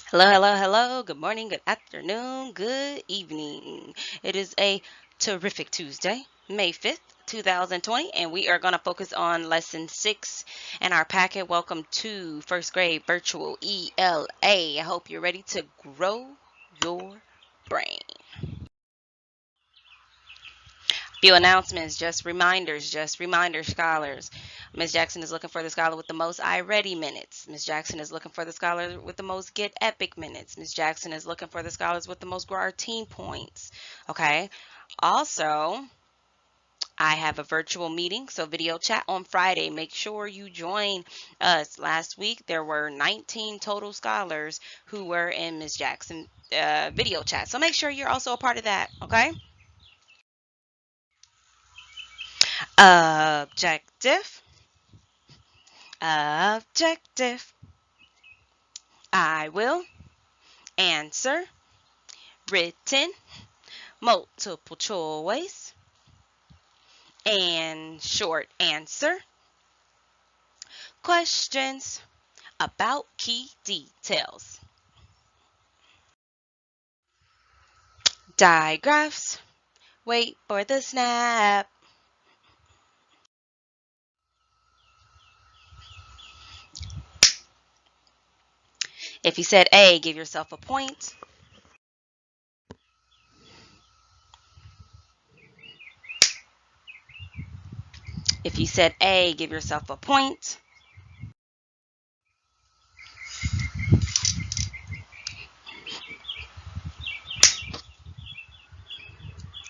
Hello, hello, hello. Good morning, good afternoon, good evening. It is a terrific Tuesday, May 5th, 2020, and we are going to focus on lesson 6 in our packet. Welcome to first grade virtual ELA. I hope you're ready to grow your brain. Few announcements, just reminders, scholars. Ms. Jackson is looking for the scholar with the most I-ready minutes. Ms. Jackson is looking for the scholar with the most get epic minutes. Ms. Jackson is looking for the scholars with the most grow our team points. Okay. Also, I have a virtual meeting, so video chat on Friday. Make sure you join us. Last week, there were 19 total scholars who were in Ms. Jackson video chat. So make sure you're also a part of that. Okay. Objective. Objective. I will answer written, multiple choice, and short answer questions about key details. Digraphs. Wait for the snap. If you said A, give yourself a point. If you said A, give yourself a point.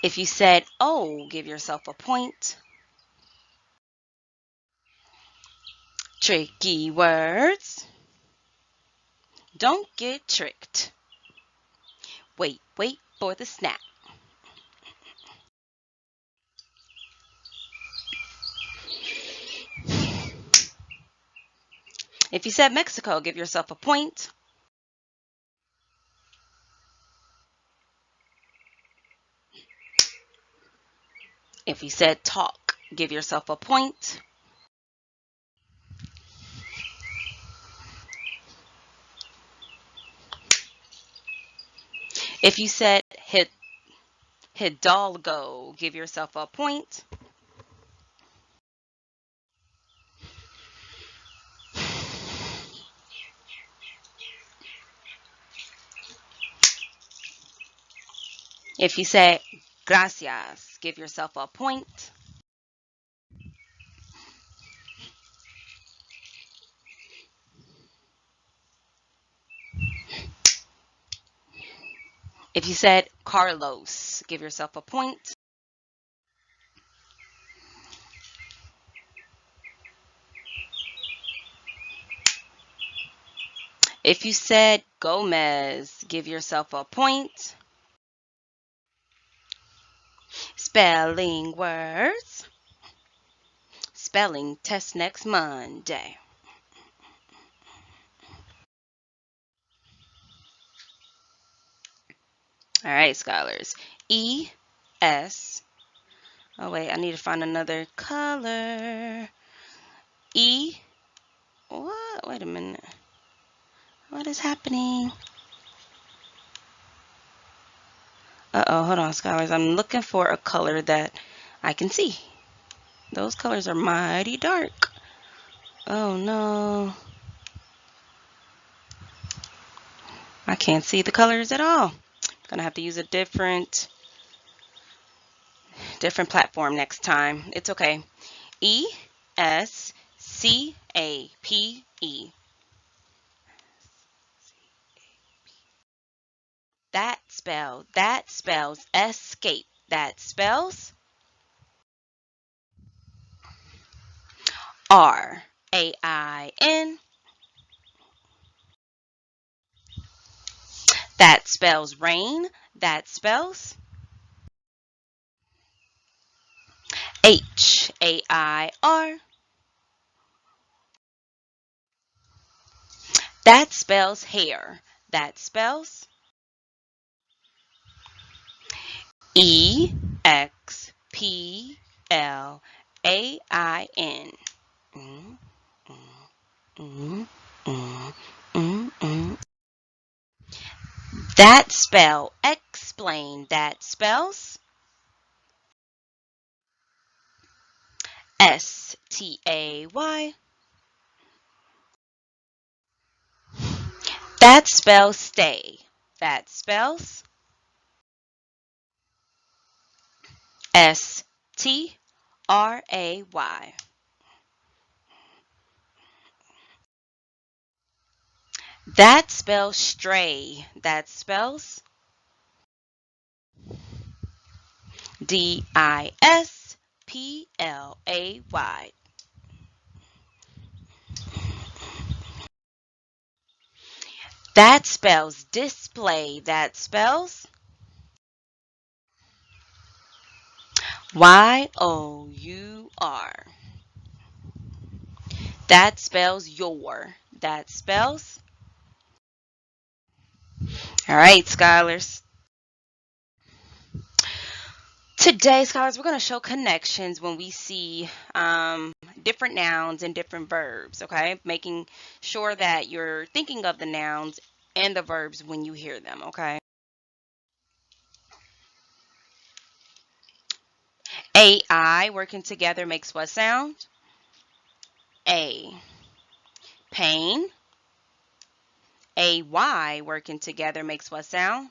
If you said O, give yourself a point. Tricky words. Don't get tricked. Wait for the snap. If you said Mexico, give yourself a point. If you said talk, give yourself a point. If you said Hidalgo, give yourself a point. If you said gracias, give yourself a point. If you said Carlos, give yourself a point. If you said Gomez, give yourself a point. Spelling words. Spelling test next Monday. All right, scholars. E-S. Oh, wait, I need to find another color. E. What? Wait a minute. What is happening? Uh-oh, hold on, scholars. I'm looking for a color that I can see. Those colors are mighty dark. Oh, no. I can't see the colors at all. Gonna have to use a different platform next time. It's okay. E-S-C-A-P-E. That spells escape. That spells R-A-I-N. That spells rain. That spells H-A-I-R. That spells hair. That spells E-X-P-L-A-I-N. Mm, mm, mm, mm, mm, mm. That spell. Explain. That spells Stay. That spells stay. That spells Stray. That spells stray. That spells Display. That spells display. That spells Your. That spells your. That spells. All right, scholars. Today, scholars, we're going to show connections when we see different nouns and different verbs, okay? Making sure that you're thinking of the nouns and the verbs when you hear them, okay? AI working together makes what sound? A. Pain. AY working together makes what sound?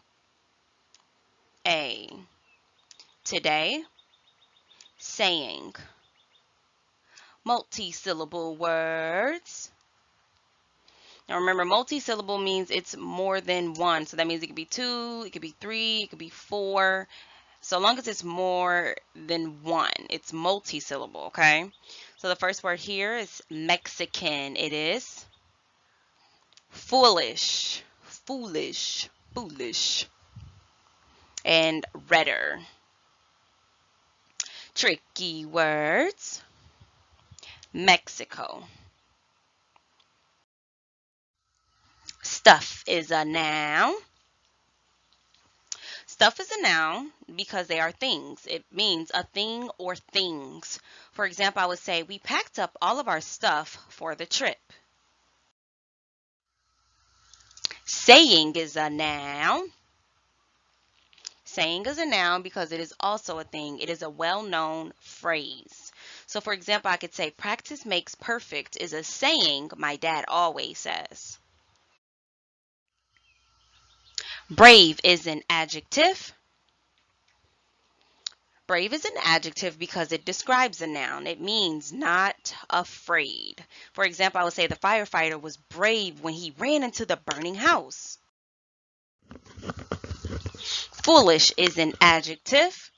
A. Today. Saying. Multi-syllable words. Now remember, multi-syllable means it's more than one. So that means it could be two, it could be three, it could be four. So long as it's more than one, it's multi-syllable, okay? So the first word here is Mexican. It is foolish, foolish, foolish, and redder. Tricky words. Mexico. Stuff is a noun. Stuff is a noun because they are things. It means a thing or things. For example, I would say we packed up all of our stuff for the trip. Saying is a noun. Saying is a noun because it is also a thing. It is a well-known phrase. So for example, I could say practice makes perfect is a saying my dad always says. Brave is an adjective. Brave is an adjective because it describes a noun. It means not afraid. For example, I would say the firefighter was brave when he ran into the burning house. Foolish is an adjective.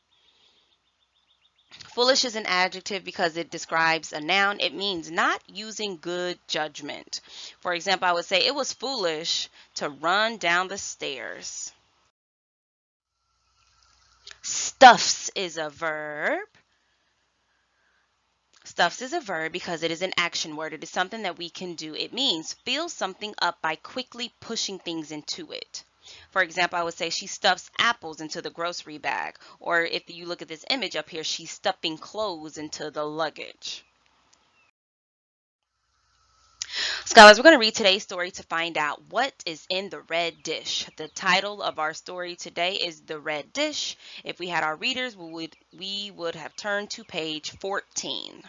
Foolish is an adjective because it describes a noun. It means not using good judgment. For example, I would say it was foolish to run down the stairs. Stuffs is a verb. Stuffs is a verb because it is an action word. It is something that we can do. It means fill something up by quickly pushing things into it. For example, I would say she stuffs apples into the grocery bag. Or if you look at this image up here, she's stuffing clothes into the luggage. Scholars, we're going to read today's story to find out what is in the red dish. The title of our story today is The Red Dish. If we had our readers, we would have turned to page 14.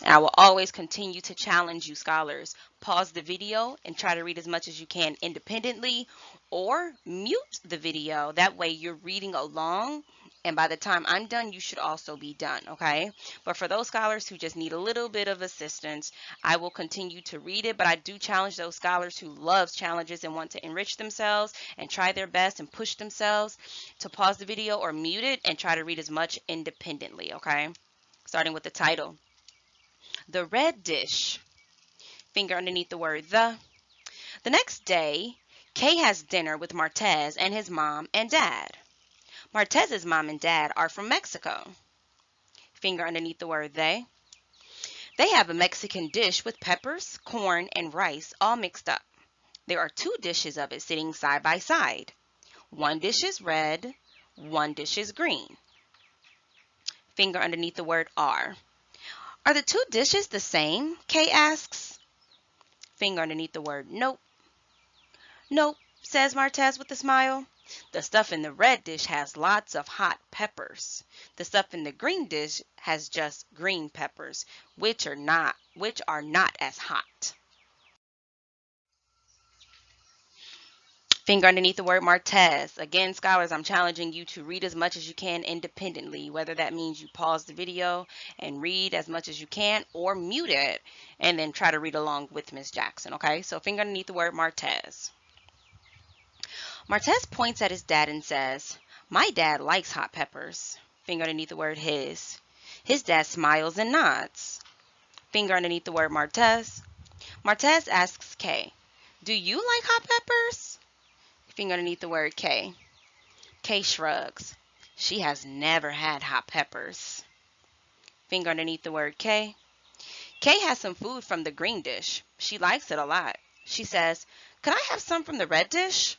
And I will always continue to challenge you, scholars. Pause the video and try to read as much as you can independently, or mute the video. That way you're reading along, and by the time I'm done, you should also be done, okay? But for those scholars who just need a little bit of assistance, I will continue to read it, but I do challenge those scholars who love challenges and want to enrich themselves and try their best and push themselves to pause the video or mute it and try to read as much independently, okay? Starting with the title. The red dish. Finger underneath the word the. The next day, Kay has dinner with Martez and his mom and dad. Martez's mom and dad are from Mexico. Finger underneath the word they. They have a Mexican dish with peppers, corn, and rice all mixed up. There are two dishes of it sitting side by side. One dish is red, one dish is green. Finger underneath the word are. Are the two dishes the same? Kay asks. Finger underneath the word nope. Nope, says Martez with a smile. The stuff in the red dish has lots of hot peppers. The stuff in the green dish has just green peppers, which are not as hot. Finger underneath the word Martez. Again, scholars, I'm challenging you to read as much as you can independently, whether that means you pause the video and read as much as you can or mute it and then try to read along with Miss Jackson, okay? So finger underneath the word Martez. Martez points at his dad and says, "My dad likes hot peppers." Finger underneath the word his. His dad smiles and nods. Finger underneath the word Martez. Martez asks Kay, "Do you like hot peppers?" Finger underneath the word Kay. Kay shrugs. She has never had hot peppers. Finger underneath the word Kay. Kay has some food from the green dish. She likes it a lot. She says, "Could I have some from the red dish?"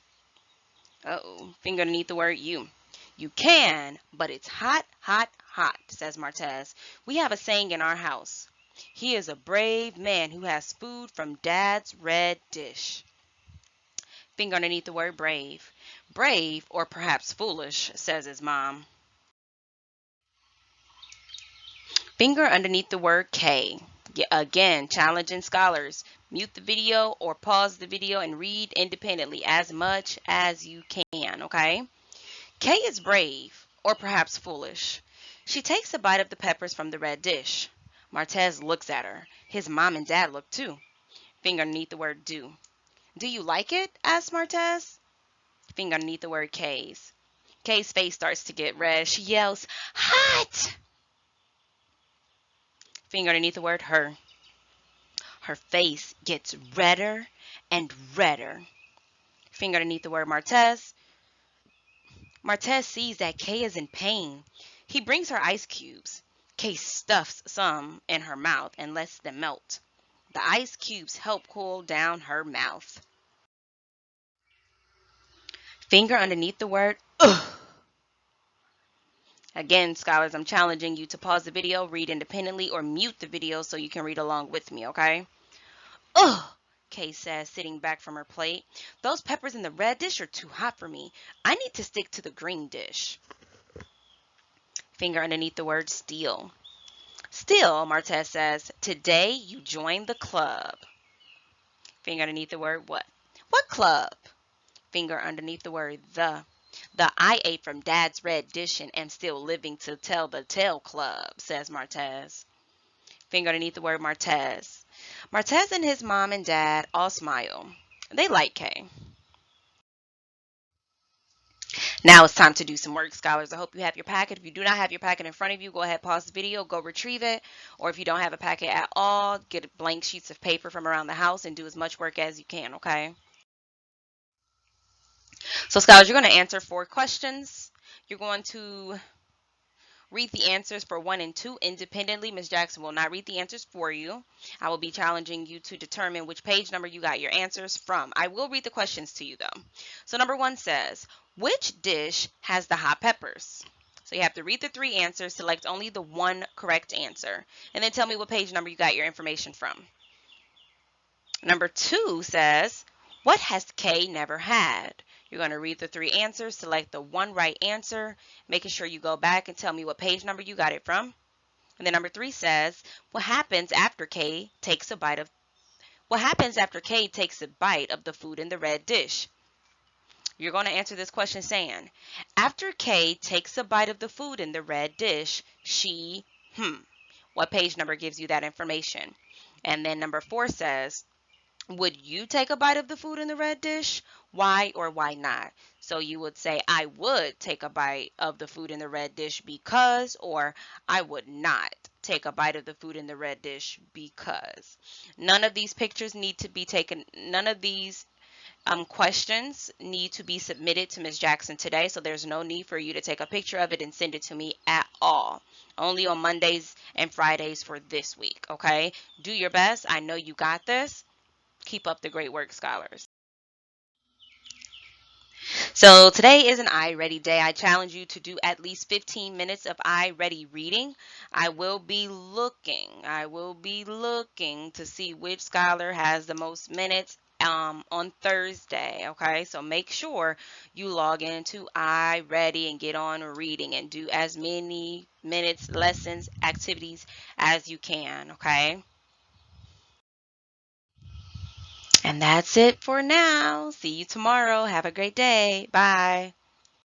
Uh-oh. Finger underneath the word you. "You can, but it's hot, hot, hot," says Martez. "We have a saying in our house. He is a brave man who has food from Dad's red dish." Finger underneath the word brave. "Brave, or perhaps foolish," says his mom. Finger underneath the word K. Again, challenging scholars. Mute the video or pause the video and read independently as much as you can, okay? Kay is brave, or perhaps foolish. She takes a bite of the peppers from the red dish. Martez looks at her. His mom and dad look too. Finger underneath the word do. "Do you like it?" asks Martez. Finger underneath the word Kay's. Kay's face starts to get red. She yells, "Hot!" Finger underneath the word her. Her face gets redder and redder. Finger underneath the word Martez. Martez sees that Kay is in pain. He brings her ice cubes. Kay stuffs some in her mouth and lets them melt. The ice cubes help cool down her mouth. Finger underneath the word ugh. Again, scholars, I'm challenging you to pause the video, read independently, or mute the video so you can read along with me, okay? "Ugh," Kay says, sitting back from her plate. "Those peppers in the red dish are too hot for me. I need to stick to the green dish." Finger underneath the word steal. "Still," Martez says, "today you join the club." Finger underneath the word what. "What club?" Finger underneath the word the. "The I ate from Dad's red dish and am still living to tell the tale club," says Martez. Finger underneath the word Martez. Martez and his mom and dad all smile. They like Kay. Now it's time to do some work, scholars. I hope you have your packet. If you do not have your packet in front of you, go ahead, pause the video, go retrieve it. Or if you don't have a packet at all, get blank sheets of paper from around the house and do as much work as you can, okay? So, scholars, you're going to answer 4 questions. You're going to read the answers for 1 and 2 independently. Ms. Jackson will not read the answers for you. I will be challenging you to determine which page number you got your answers from. I will read the questions to you, though. So number 1 says, which dish has the hot peppers? So you have to read the 3 answers, select only the 1 correct answer, and then tell me what page number you got your information from. Number 2 says, what has Kay never had? You're going to read the 3 answers, select the 1 right answer, making sure you go back and tell me what page number you got it from. And then number 3 says, what happens after Kay takes a bite of the food in the red dish? You're going to answer this question saying, after Kay takes a bite of the food in the red dish, she, what page number gives you that information? And then number 4 says, would you take a bite of the food in the red dish? Why or why not? So you would say, I would take a bite of the food in the red dish because, or I would not take a bite of the food in the red dish because. None of these pictures need to be taken, none of these questions need to be submitted to Ms. Jackson today, so there's no need for you to take a picture of it and send it to me at all. Only on Mondays and Fridays for this week, okay? Do your best. I know you got this. Keep up the great work, scholars. So today is an iReady day. I challenge you to do at least 15 minutes of iReady reading. I will be looking to see which scholar has the most minutes on Thursday. Okay, so make sure you log into iReady and get on reading and do as many minutes, lessons, activities as you can. Okay, and that's it for now. See you tomorrow. Have a great day. Bye.